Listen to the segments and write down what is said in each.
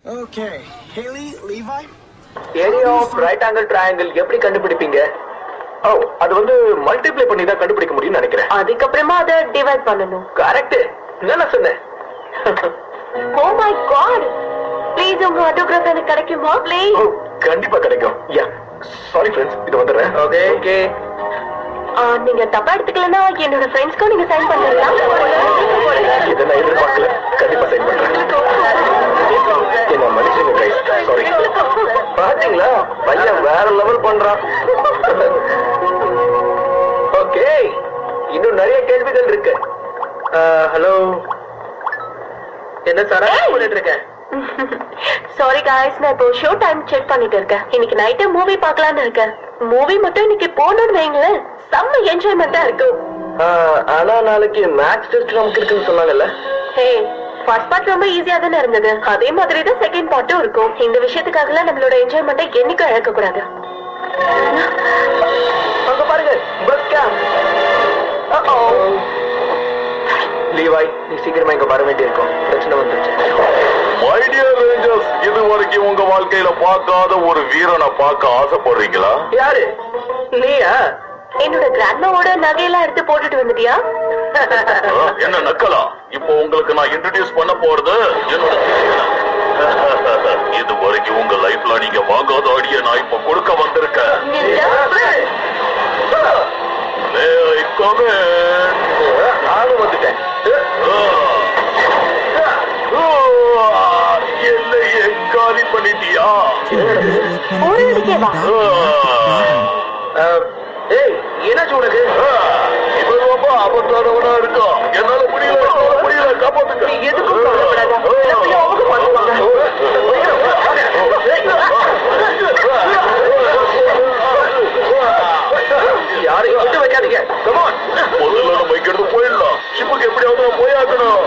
Okay, Haley, Levi. Area of right angle triangle எப்படி கண்டுபிடிப்பீங்க? ஓ, அது வந்து மல்டிப்ளை பண்ணி தான் கண்டுபிடிக்க முடியும்னு நினைக்கிறேன். அதுக்கப்புறமா அதை டிவைட் பண்ணணும். கரெக்ட். என்ன சொன்னேன்? ஓ மை காட், ப்ளீஸ் உங்க ஆட்டோகிராஃப் எனக்கு கிடைக்குமா ப்ளீஸ்? ஓ, கண்டிப்பா கிடைக்கும். யா, சாரி ஃப்ரெண்ட்ஸ், இது வந்துடுறேன். Okay okay. நீங்க தப்பா எடுத்துக்கலன்னா என்னோட ஃப்ரெண்ட்ஸ்க்கும் நீங்க சைன் பண்ணுறீங்களா? இதை நான் எதிர்பார்க்கல. கண்டிப்பா சைன் பண்றேன். என்ன மனுஷங்க கைஸ், சாரி. பாத்தீங்களா, பையன் வேற லெவல் பண்றான். ஓகே, இன்னும் நிறைய கேள்விகள் இருக்கு. ஹலோ, என்ன சாரா பண்ணிட்டு இருக்க? சாரி காய்ஸ், நான் இப்போ ஷோ டைம் செக் பண்ணிட்டு இருக்கேன். இன்னைக்கு நைட்டு மூவி பார்க்கலான்னு இருக்கேன். மூவி மட்டும் இன்னைக்கு போகணும்னு வைங்களேன், செம்ம என்ஜாய்மெண்டா இருக்கும். ஆனா நாளைக்கு மேக்ஸ் டெஸ்ட் நமக்கு இருக்குன்னு சொன்னாங்கல்ல. ஹே, ஃபர்ஸ்ட் பார்ட் ரொம்ப ஈஸியா தானே இருந்தது. அதே மாதிரி தான் செகண்ட் பார்ட்டும் இருக்கும். இந்த விஷயத்துக்காகலாம் நம்மளோட என்ஜாய்மெண்ட்டை என்னைக்கும் இழக்க கூடாது. அங்க பாருங்க, பஸ் கேம்ப். லீவாய், நீ சீக்கிரமா இங்க வர வேண்டியிருக்கும். பிரச்சனை வந்துருச்சு. மை டியர் ரேஞ்சர்ஸ், இது வரைக்கும் உங்க வாழ்க்கையில பார்க்காத ஒரு வீரனை பார்க்க ஆசைப்படுறீங்களா? யாரு? நீயா? என்னோட கிராண்ட்மாவோட நகையெல்லாம் எடுத்து போட்டுட்டு வந்துட்டியா? என்ன நக்கலா? இப்போ உங்களுக்கு நான் இன்ட்ரோடியூஸ் பண்ண போறது என்னோட இது வரைக்கும் உங்க லைஃப்ல நீங்க வாங்காத அடிய நான் இப்ப கொடுக்க வந்திருக்கேன். நானும் வந்துட்டேன். என்னையே காலி பண்ணிட்டியா? ஏய், என்னாச்சு உனக்கு? இது ரொம்ப ஆபத்தானவனா இருக்கா. என்னால முடியல காப்பாத்துக்க. நீ எதுக்கும் கவலைப்படாத. அவங்க பண்ணுவாங்க. யாரையும் விட்டு வைக்காதீங்க. முதல்ல நம்ம இங்கிருந்து போயிடலாம். ஷிப்புக்கு எப்படியாவது போயாக்கணும்.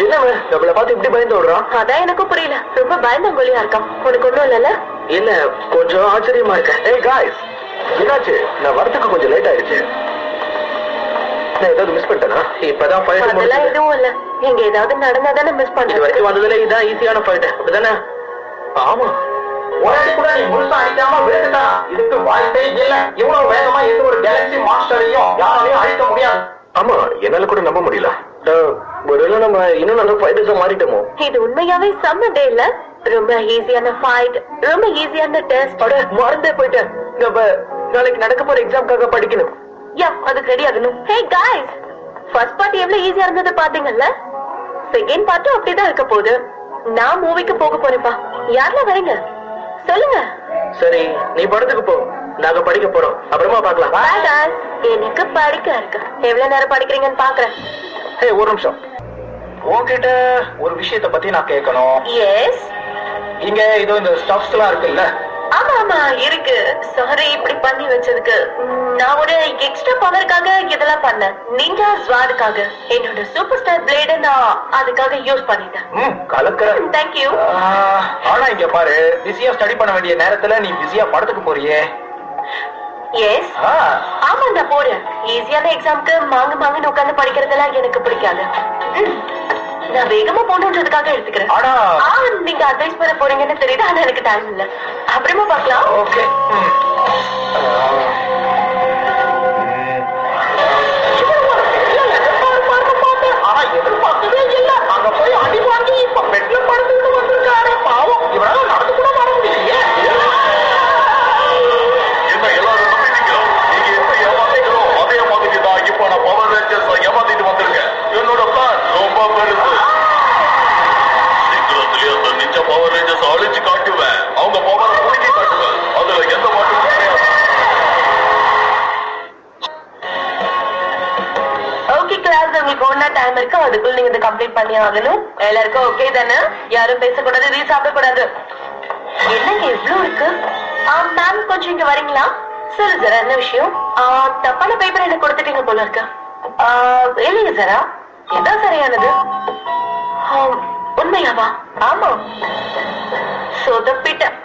என்ன நம்மள பார்த்து இப்படி பயந்து விடுறான்? அதான் எனக்கும் புரியல. ரொம்ப பயந்தங்கொழியா இருக்கான். உனக்கு ஒண்ணும் இல்லைல்ல? இல்ல, கொஞ்சம் ஆச்சரியமா இருக்கேன். ஏய் காய்ஸ், என்னாச்சு? நான் வரதுக்கு கொஞ்சம் லேட் ஆயிடுச்சு. நான் ஏதாவது மிஸ் பண்ணிட்டேனா? இப்பதான் ஃபைட் அதெல்லாம் எதுவும் இல்ல. இங்க ஏதாவது நடந்தாதானே மிஸ் இது பண்றது. வரைக்கும் வந்ததுல இதான் ஈஸியான ஃபைட், அப்படிதானே? ஆமா. கூட நீ முழுசா அடிக்காம வேண்டுதா, இதுக்கு வாய்ப்பே இல்ல. இவ்வளவு வேகமா எந்த ஒரு கேலக்சி மாஸ்டரையும் யாராலையும் அழிக்க முடியாது. ஆமா, என்னால கூட நம்ப முடியல. ஒருவேளை நம்ம இன்னும் நல்ல ஃபைட்டர்ஸா மாறிட்டோமோ? இது உண்மையாவே செம்ம டே இல்ல? ரொம்ப ஈஸியான ஃபைட், ரொம்ப ஈஸியான டெஸ்ட். அட, மறந்தே போயிட்டேன். நம்ம நாளைக்கு நடக்க போற எக்ஸாம்காக படிக்கணும். யா, அதுக்கு ரெடி ஆகணும். ஹே गाइस, ஃபர்ஸ்ட் பார்ட் எவ்வளவு ஈஸியா இருந்தது பாத்தீங்கல்ல? செகண்ட் பார்ட்டும் அப்படிதான் இருக்க போகுது. நான் மூவிக்கு போக போறேன்ப்பா. யாரெல்லாம் வரீங்க சொல்லுங்க. சரி, நீ படத்துக்கு போ, நாங்க படிக்க போறோம். அப்புறமா பார்க்கலாம். பாய் गाइस, எனக்கு படிக்க இருக்கு. எவ்வளவு நேரம் படிக்கிறீங்கன்னு பாக்குறேன். ஹே, ஒரு நிமிஷம். உன்கிட்ட ஒரு விஷயத்தை பத்தி நான் கேட்கணும். எஸ். இங்க இதோ இந்த ஸ்டப்ஸ் எல்லாம் இருக்குல்ல? ஆமா ஆமா இருக்கு. சாரி இப்படி பண்ணி வச்சதுக்கு. நான் ஒரு எக்ஸ்ட்ரா பவருக்காக இதெல்லாம் பண்ணேன். நிஞ்சா ஸ்வாடுக்காக. என்னோட சூப்பர் ஸ்டார் பிளேட நான் அதுக்காக யூஸ் பண்ணிட்டேன். கலக்கிற. தேங்க்யூ. ஆனா இங்க பாரு, பிஸியா ஸ்டடி பண்ண வேண்டிய நேரத்துல நீ பிஸியா படத்துக்கு போறியே. எஸ். ஆமா, நான் போறேன். ஈஸியான எக்ஸாம்க்கு மாங்குன்னு உட்கார்ந்து படிக்கிறதெல்லாம் எனக்கு பிடிக்காது. நான் வேகமா போகணுன்றதுக்காக எடுத்துக்கிறேன். ஆனா நீங்க அட்வைஸ் பண்ண போறீங்கன்னு தெரியுது, ஆனா எனக்கு டைம் இல்ல. அப்புறமா பார்க்கலாம். ஓகே. ஆனா எதிர்பார்க்கவே இல்ல. அங்க போய் அடி வாங்கி இப்ப பெட்ல படுத்துட்டு வந்திருக்காரு. பாவம், இவரால நடந்து கூட வர முடியலையே. என்ன எல்லாரும் நம்பிட்டீங்களா? நீங்க எப்படி ஏமாத்தீங்களோ அதே மாதிரி தான் இப்ப நான் பவர் ரேஞ்சர்ஸ் ஏமாத்திட்டு வந்திருக்கேன். என்னோட பிளான் ரொம்ப பெருசு. சீக்கிரத்திலேயே அந்த நிஞ்ச பவர் ரேஞ்சர்ஸ் அழிச்சு காட்டுவேன். அவங்க பவரை குறுக்கி காட்டுவேன். அதுல எந்த மாற்றமும் கிடையாது. ஓகே கிளாஸ், உங்களுக்கு ஒன்னா டைம் இருக்கு. அதுக்குள்ள நீங்க இதை கம்ப்ளீட் பண்ணி ஆகணும். எல்லாருக்கும் ஓகே தானே? யாரும் பேசக்கூடாது, எதையும் சாப்பிடக்கூடாது. என்னங்க இவ்வளவு இருக்கு? மேம், கொஞ்சம் இங்க வரீங்களா? சொல்லு சார், என்ன விஷயம்? தப்பான பேப்பர் எனக்கு கொடுத்துட்டீங்க போல இருக்கு. இல்லைங்க சாரா, எதான் சரியானது? உண்மையாவா? ஆமா, சொதப்பிட்டேன்.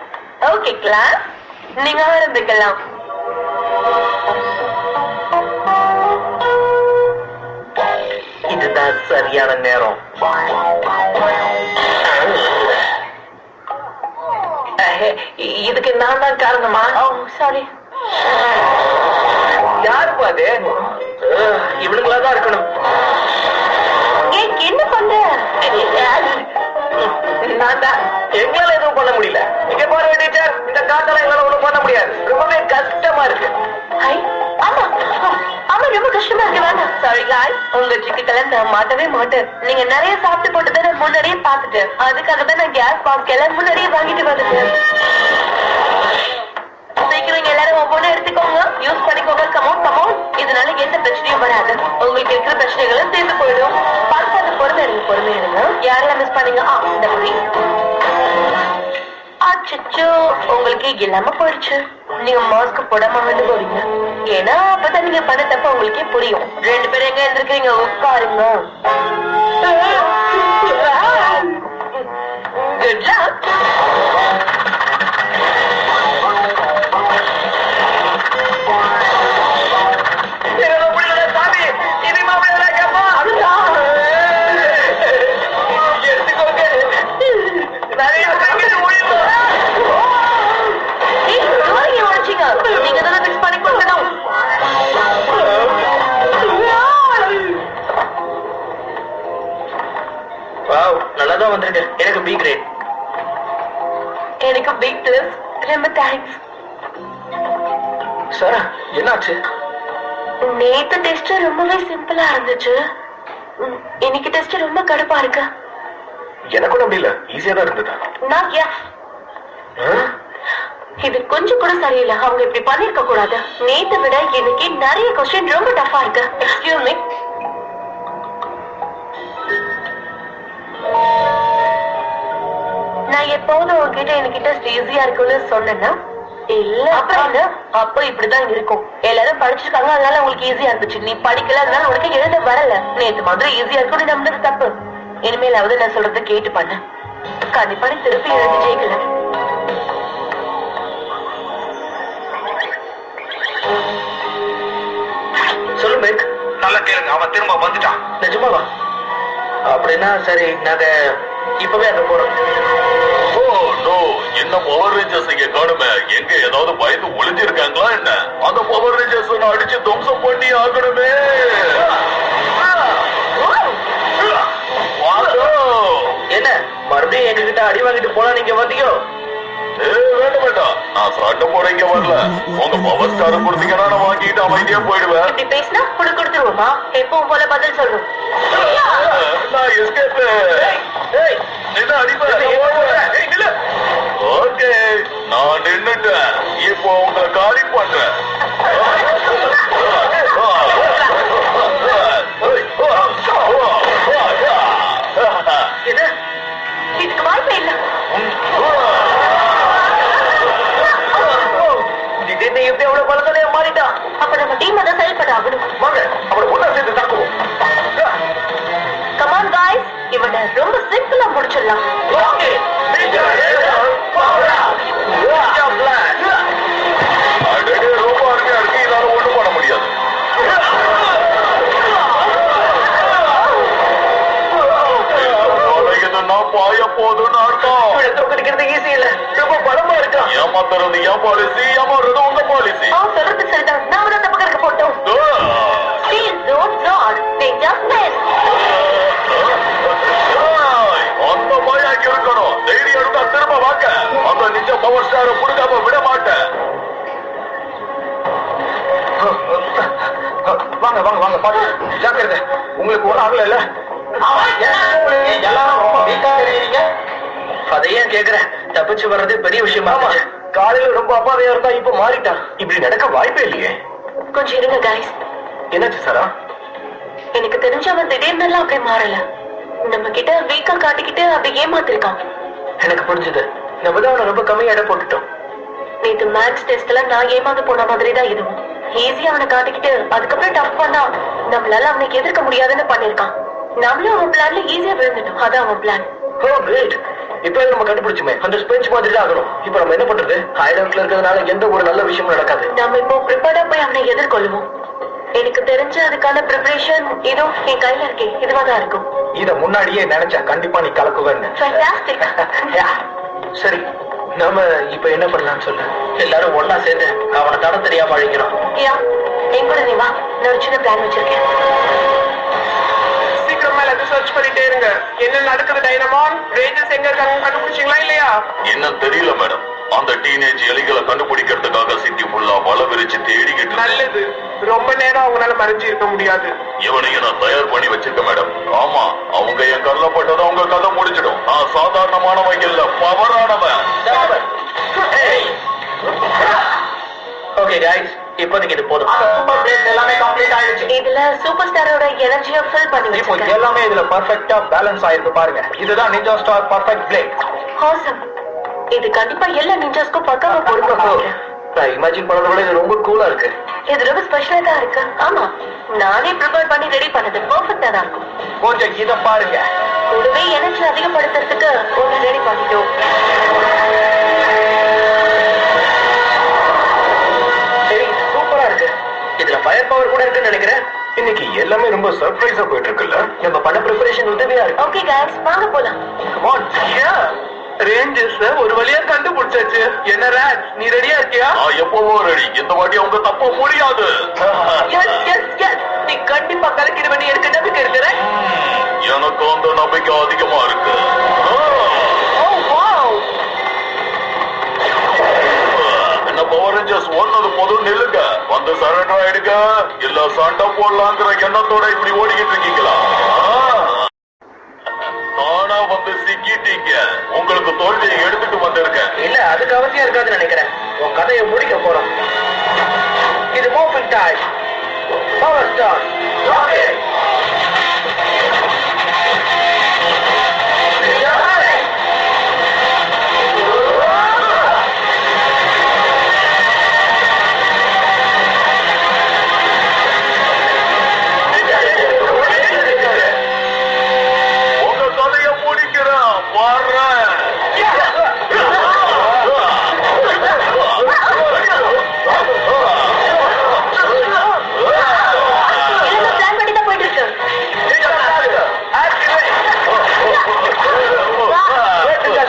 ஓகே கிளாஸ், நீங்க ஆரம்பிக்கலாம். இதுதான் சரியான நேரம். இதுக்கு நான் தான் காரணமா? சாரி. யாருப்பா அது? இவனுங்களா தான் இருக்கணும். என்ன பண்ற? நான் தான். எங்களால எதுவும் பண்ண முடியல. இங்க பாருங்க டீச்சர், இந்த காட்டெல்லாம் எங்களால ஒண்ணும் பண்ண முடியாது. ரொம்பவே கஷ்டமா இருக்கு. ஆமா ஆமா, ரொம்ப கஷ்டமா இருக்கு. வேணாம். சாரி காய்ஸ், உங்க சிக்கலை நான் மாட்டவே மாட்டேன். நீங்க நிறைய சாப்பிட்டு போட்டதை நான் முன்னாடியே பார்த்துட்டேன். அதுக்காக தான் நான் கேஸ் பாஸ்க் எல்லாம் முன்னாடியே வாங்கிட்டு வந்துட்டேன். சீக்கிரம் எல்லாரும் ஒவ்வொன்றும் எடுத்துக்கோங்க, யூஸ் பண்ணிக்கோங்க. கமௌன். இதனால எந்த பிரச்சனையும் வராது. உங்களுக்கு இருக்கிற பிரச்சனைகளும் தீர்ந்து போயிடும். பார்த்து பொறுமை எடுங்க. யாரெல்லாம் மிஸ் பண்ணீங்க? இந்த முறை அச்சோ, உங்களுக்கு இல்லாம போயிடுச்சு. நீங்க மாஸ்க் போடாம வந்து போறீங்க. ஏன்னா அப்பதான் நீங்க பண்ண தப்ப உங்களுக்கே புரியும். 2 பேரும் எங்க இருந்திருக்கீங்க? உட்காருங்க. Good luck. நீங்க தான் மிக்ஸ் பண்ணி கொடுக்கணும். நல்லாதான் வந்திருக்கு. எனக்கு பி கிரேட். எனக்கு பிக் டிப்ஸ். ரொம்ப தேங்க்ஸ். சாரா, என்னாச்சு? நேத்து டெஸ்ட் ரொம்பவே சிம்பிளா இருந்துச்சு. இன்னைக்கு டெஸ்ட் ரொம்ப கடுப்பா இருக்கு. எனக்கும் அப்படி இல்ல, ஈஸியா தான் இருந்தது. நான் இது கொஞ்சம் கூட சரியில்லை. அவங்க இப்படி பண்ணிருக்க கூடாது. நேத்தை விட இன்னைக்கு நிறைய கொஸ்டின் ரொம்ப டஃபா இருக்கு. Excuse me. நான் எப்போதும் உங்ககிட்ட எனக்கு டெஸ்ட் ஈஸியா இருக்குன்னு சொன்னேன்னா இல்ல. அப்புறம் என்ன? அப்போ இப்படிதான் இருக்கும். எல்லாரும் படிச்சிருக்காங்க, அதனால உங்களுக்கு ஈஸியா இருந்துச்சு. நீ படிக்கல, அதனால உனக்கு எழுத வரல. நேத்து மாதிரி ஈஸியா இருக்கும்னு நம்புறது தப்பு. இனிமேலாவது நான் சொல்றதை கேட்டு பண்ண. கண்டிப்பா நீ திருப்பி எழுதி ஜெயிக்கல. சொல்லு மேக். நல்லா கேளுங்க, அவன் திரும்ப வந்துட்டான். நிஜமாவா? அப்படின்னா சரி, நாங்க இப்பவே அங்க போறோம். ஓ நோ, என்ன பவர் ரேஞ்சர்ஸ் இங்க காணுமே. எங்க ஏதாவது பயந்து ஒளிஞ்சிருக்காங்களா என்ன? அந்த பவர் ரேஞ்சர்ஸ் அடிச்சு துவம்சம் பண்ணி ஆகணுமே. என்ன மறுபடியும் எங்ககிட்ட அடி வாங்கிட்டு போனா நீங்க வந்தீங்க? வேண்டாம், நான் சண்டை போட இங்க வரல. உங்க பவர் ஸ்டார் கொடுத்தீங்கன்னா நான் வாங்கிட்டு அமைதியா போயிடுவேன். இப்படி பேசினா கூட கொடுத்துருவோமா? எப்பவும் போல பதில் சொல்லும். நான் எஸ்கேப். என்ன அடிப்பேன்? ஓகே, நான் நின்னுட்டேன். இப்போ உங்க காலி பண்றேன். என்ன? இதுக்கு வாய்ப்பே இல்ல. திடீர்னு எப்படி எவ்வளவு பலத்தலையா மாறிட்டான்? அப்ப நம்ம டீம் தான் செயல்பட ஆகணும். வாங்க, அவனை ஒண்ணா சேர்த்து தாக்குவோம். கமான் காய்ஸ், இவனை ரொம்ப சிம்பிளா முடிச்சிடலாம். ரொம்ப அருமையா இருக்கு. இதால ஒண்ணும் பண்ண முடியாது. பாய போதுன்னு அர்த்தம். தோக்கடிக்கிறது ஈஸி இல்ல, ரொம்ப பலமா இருக்கா. ஏமாத்துறது என் பாலிசி, ஏமாறுறது உங்க பாலிசி. சொல்றது சரிதான். நாம தான் தப்பு கணக்கு போட்டோம். அந்த மாதிரி இருக்கணும். தைரியம் இருந்தா திரும்ப வாங்க. அந்த நிஜ பவர் ஸ்டார புடுங்காம விட மாட்டேன். வாங்க வாங்க வாங்க, பாத்து ஜாக்கிரதை. உங்களுக்கு ஒண்ணும் ஆகல இல்ல? எல்லாரும் ரொம்ப வீக்கா தெரியுறீங்க. அதையும் கேக்குறேன். தப்பிச்சு வர்றது பெரிய விஷயமா? காலையில ரொம்ப அப்பாவையா இருந்தா இப்ப மாறிட்டான். இப்படி நடக்க வாய்ப்பே இல்லையே. கொஞ்சம் இருங்க காய்ஸ். என்னாச்சு சாரா? எனக்கு தெரிஞ்சவன் திடீர்னு எல்லாம் அப்படி மாறல. நம்ம கிட்ட வீக்கா காட்டிக்கிட்டு அப்படி ஏமாத்திருக்கான். எனக்கு புரிஞ்சது. நம்ம தான் அவனை ரொம்ப கம்மியா இடம் போட்டுட்டோம். நேத்து மேக்ஸ் டெஸ்ட்ல நான் ஏமாந்து போன மாதிரி தான் இதுவும். ஈஸியா அவனை காட்டிக்கிட்டு அதுக்கப்புறம் டஃப் பண்ணா நம்மளால அவனுக்கு எதிர்க்க முடியாதுன்னு பண்ணிருக்கான். நம்மளும் அவன் பிளான்ல ஈஸியா விழுந்துட்டோம். அதான் அவன் பிளான். இப்ப நம்ம கண்டுபிடிச்சுமே அந்த ஸ்பெஞ்ச் மாதிரி தான் ஆகணும். இப்ப நம்ம என்ன பண்றது? ஹைடவுட்ல இருக்கிறதுனால எந்த ஒரு நல்ல விஷயமும் நடக்காது. நம்ம இப்போ ப்ரிப்பேர்டா போய் அவனை எதிர்கொள்ளுவோம். எனக்கு தெரிஞ்ச அதுக்கான ப்ரிப்பரேஷன் இதோ என் கையில இருக்கே இதுவாதான் இருக்கும். இத முன்னாடியே நினைச்சேன் கண்டிப்பா நீ கலக்குவேன்னு. Fantastic. சரி நாம இப்ப என்ன பண்ணலாம்னு சொல்லு. எல்லாரும் ஒன்னா சேர்ந்து அவனை தட தெரியாம அழிக்கிறோம். யா என் கூட நீ வா, நான் ஒரு சின்ன பிளான் வச்சிருக்கேன். சீக்கிரமா எல்லாத்தையும் சர்ச் பண்ணிட்டே இருங்க. என்ன நடக்குது டைனமான்? ரேஞ்சர்ஸ் எங்க இருக்காங்க கண்டுபிடிச்சீங்களா இல்லையா? என்ன தெரியல மேடம். அந்த டீனேஜ் எலிகளை கண்டுபிடிக்கிறதுக்காக சிட்டி ஃபுல்லா வலை விரிச்சு தேடிக்கிட்டு இருக்கேன். நல்லது. ரொம்ப நேரம் அவங்களால மறைஞ்சு இருக்க முடியாது. இவனையும் நான் தயார் பண்ணி வச்சிருக்கேன் மேடம். ஆமா, அவங்க என் கல்ல பட்டதை அவங்க கதை முடிச்சிடும். நான் சாதாரணமானவன் இல்ல, பவரானவன். ஓகே गाइस, இப்போதைக்கு இது போதும். சூப்பர் பிளேஸ் எல்லாமே கம்ப்ளீட் ஆயிடுச்சு. இதுல சூப்பர் ஸ்டாரோட எனர்ஜியை ஃபில் பண்ணி இப்போ வச்சிருக்கேன். எல்லாமே இதுல பெர்ஃபெக்ட்டா பேலன்ஸ் ஆயிருக்கு பாருங்க. இதுதான் ninja star perfect blade. Awesome. இது கண்டிப்பா எல்லா நிஞ்சாஸ்க்கும் பக்காவா பொருந்தும். நான் இமேஜின் பண்ணத விட இது ரொம்ப கூலா இருக்கு. இது ரொம்ப ஸ்பெஷலா தான் இருக்கு. ஆமா, நானே ப்ரிப்பேர் பண்ணி ரெடி பண்ணது பெர்ஃபெக்ட்டா தான் இருக்கும். கொஞ்சம் இத பாருங்க. கூடவே எனர்ஜி அதிகப்படுத்துறதுக்கு ஒன்னு ரெடி பண்ணிட்டோம். சரி சூப்பரா இருக்கு. இதுல ஃபயர் பவர் கூட இருக்குன்னு நினைக்கிறேன். இன்னைக்கு எல்லாமே ரொம்ப சர்ப்ரைஸா போயிட்டு இருக்குல்ல. நம்ம பண்ண ப்ரிப்பரேஷன் உதவியா இருக்கு. ஓகே गाइस, வாங்க போலாம். Come on. ரேஞ்சர்ஸ் ஒரு வழியா கண்டுபிடிச்சாச்சு. என்ன ராஜ், நீ ரெடியா இருக்கியா? நான் எப்பவோ ரெடி. இந்த வாட்டி அவங்க தப்ப முடியாது. எஸ் நீ கண்டிப்பா கலக்கிடுவேன்னு எனக்கு நம்பிக்கை இருக்கிறேன். எனக்கு அந்த நம்பிக்கை அதிகமா இருக்கு. என்ன பவர் ரேஞ்சர்ஸ் ஒன்னது போதும் நில்லுங்க. வந்து சரண்டர் ஆயிடுங்க. இல்ல சண்டை போடலாங்கிற எண்ணத்தோட இப்படி ஓடிக்கிட்டு இருக்கீங்களா? நானா வந்து சிக்கிட்டீங்க. உங்களுக்கு தோல்வியை எடுத்துட்டு வந்திருக்கேன். இல்ல அதுக்கு அவசியம் இருக்காதுன்னு நினைக்கிறேன். உன் கதையை முடிக்க போறோம். இது moving time. Power star. Okay. உங்க கதையை முடிக்கிறேன். வர்றேன். எல்லாம் பிளான் பண்ணி தான் போயிட்டு இருக்கு.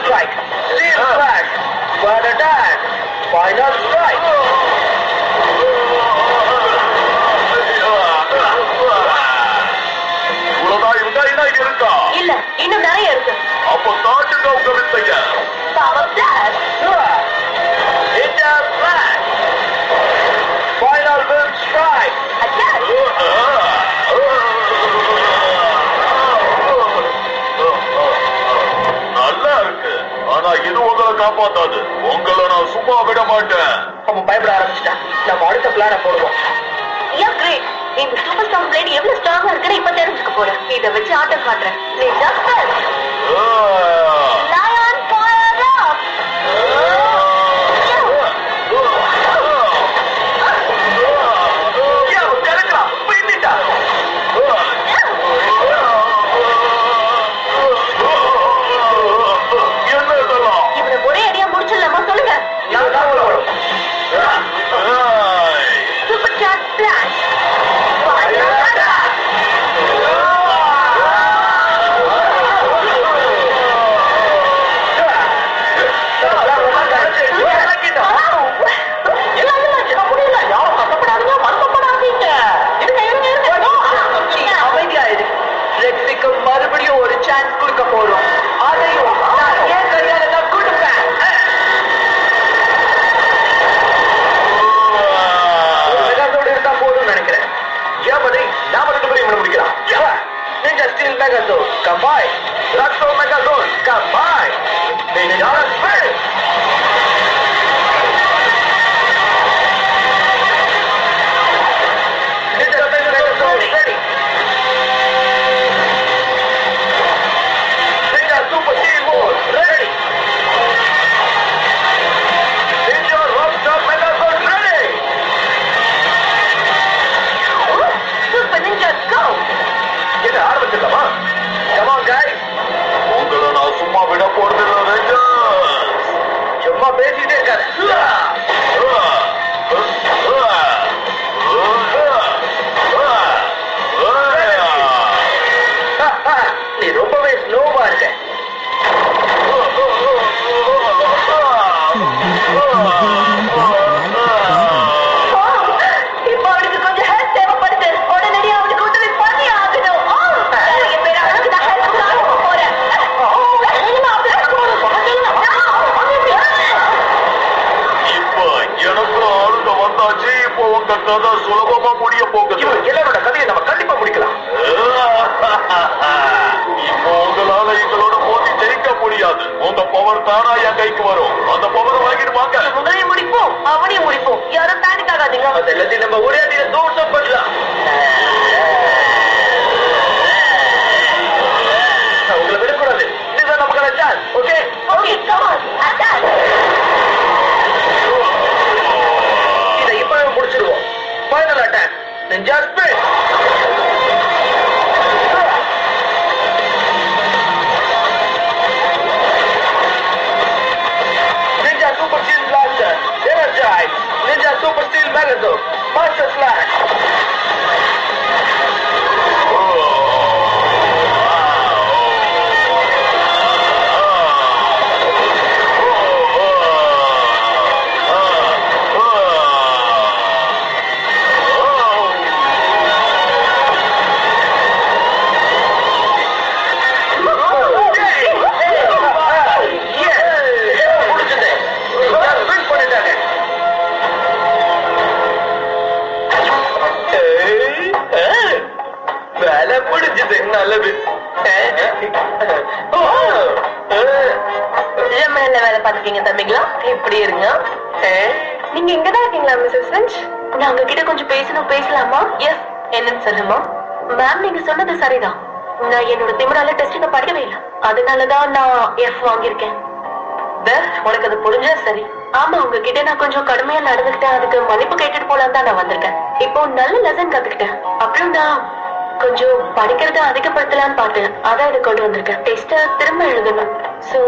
Strike. Steel flag. Well done. Final strike. இவ்வளவுதான் இருந்தா என்ன இருக்கா? இல்ல, இன்னும் நிறைய இருக்கு. அப்ப காட்டுங்க உங்க வித்தைய. Power Blast. Ninja flag. Final wind strike. Attack. நல்லா இருக்கு. ஆனா இது உங்களை காப்பாத்தாது. உங்களை நான் சும்மா விட மாட்டேன். அவன் பயப்பட ஆரம்பிச்சிட்டான். நம்ம அடுத்த பிளான போடுவோம். Yeah, great. இந்த சூப்பர் ஸ்டார் பிளேட் எவ்வளவு ஸ்ட்ராங்கா இருக்குன்னு இப்ப தெரிஞ்சுக்க போறேன். இத வச்சு ஆட்டம் காட்டுறேன். நீ ஜஸ்ட் Lion fire up. என்ன இதெல்லாம்? இவனை ஒரே அடியா முடிச்சிடலாமா சொல்லுங்க. Super charge flash. மறுபடியும் ஒரு சான்ஸ் கொடுக்க போறோம். அதையும் நான் ஏன் கையால தான் கொடுப்பேன். மெகாசோடு இருந்தா போதும் நினைக்கிறேன். ஏபதை நாம ரெண்டு பேரும் இவனை முடிக்கலாம். Ninja Steel Megazord combine. Blasto Megazord combine. Ninja Spin. Ninja Steel Megazord ready. Ninja Super Steel Mode ready. Ninja Rockstar Megazord ready. Super Ninja go. என்ன ஆரம்பிச்சிடலாமா? Come on guys. உங்களை நான் சும்மா விட போறது Ninja Super Steel Blaster, Energize, Ninja Super Steel Megazord, Master Slash. வேலை முடிஞ்சது நல்லது ஜெர்மனில வேலை பார்த்துக்கீங்க தம்பிங்களா இப்படி இருங்க நீங்க இங்கதான் இருக்கீங்களா மிஸ்ஸஸ் ஃபின்ச் நான் உங்ககிட்ட கொஞ்சம் பேசலாமா எஸ் என்னன்னு சொல்லுமா மேம் நீங்க சொன்னது சரிதான் நான் என்னோட திமிரால டெஸ்ட்டுக்கு படிக்கவே இல்லை அதனாலதான் நான் எஃப் வாங்கியிருக்கேன் உனக்கு அது புரிஞ்சா சரி ஆமா உங்ககிட்ட நான் கொஞ்சம் கடுமையா நடந்துக்கிட்டேன் அதுக்கு மன்னிப்பு கேட்டுட்டு போலாம் தான் நான் வந்திருக்கேன் இப்போ நல்ல லெசன் கத்துக்கிட்டேன் அப்புறம் நான் கொஞ்சம் படிக்கிறத அதிகப்படுத்தலான்னு பார்த்தேன் அதான் இதை கொண்டு வந்திருக்கேன் டெஸ்ட திரும்ப எழுதணும் சோ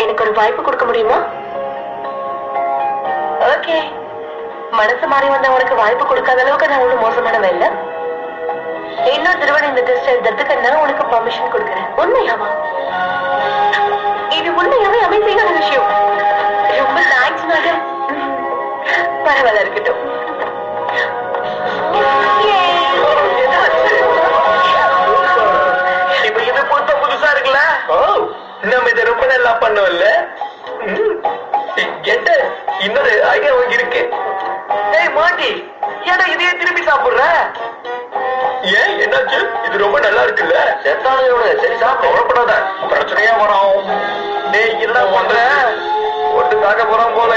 எனக்கு ஒரு வாய்ப்பு கொடுக்க முடியுமா ஓகே மனசு மாறி வந்த உனக்கு வாய்ப்பு கொடுக்காத அளவுக்கு நான் ஒன்றும் மோசமானவ இல்ல இன்னொரு தடவை இந்த டெஸ்ட் எழுதுறதுக்கு நான் உனக்கு பர்மிஷன் கொடுக்குறேன் உண்மையாவா இது உண்மையாவே அமேசிங்கான விஷயம் ரொம்ப தேங்க்ஸ் மேடம் பரவாயில்ல இருக்கட்டும் இப்ப இது புதுசா இருக்குல்ல நம்ம இதை ரொம்ப நல்லா பண்ணோம்ல என்ன இன்னொரு ஐடியா இருக்கு ஏய் மாட்டி ஏடா இதையே திருப்பி சாப்பிடுற ஏன் என்னாச்சு இது ரொம்ப நல்லா இருக்குல்ல செத்தானோட சரி சாப்பிட உழப்படாத பிரச்சனையா வரும் டேய் என்ன பண்ற ஒட்டுக்காக போறோம் போல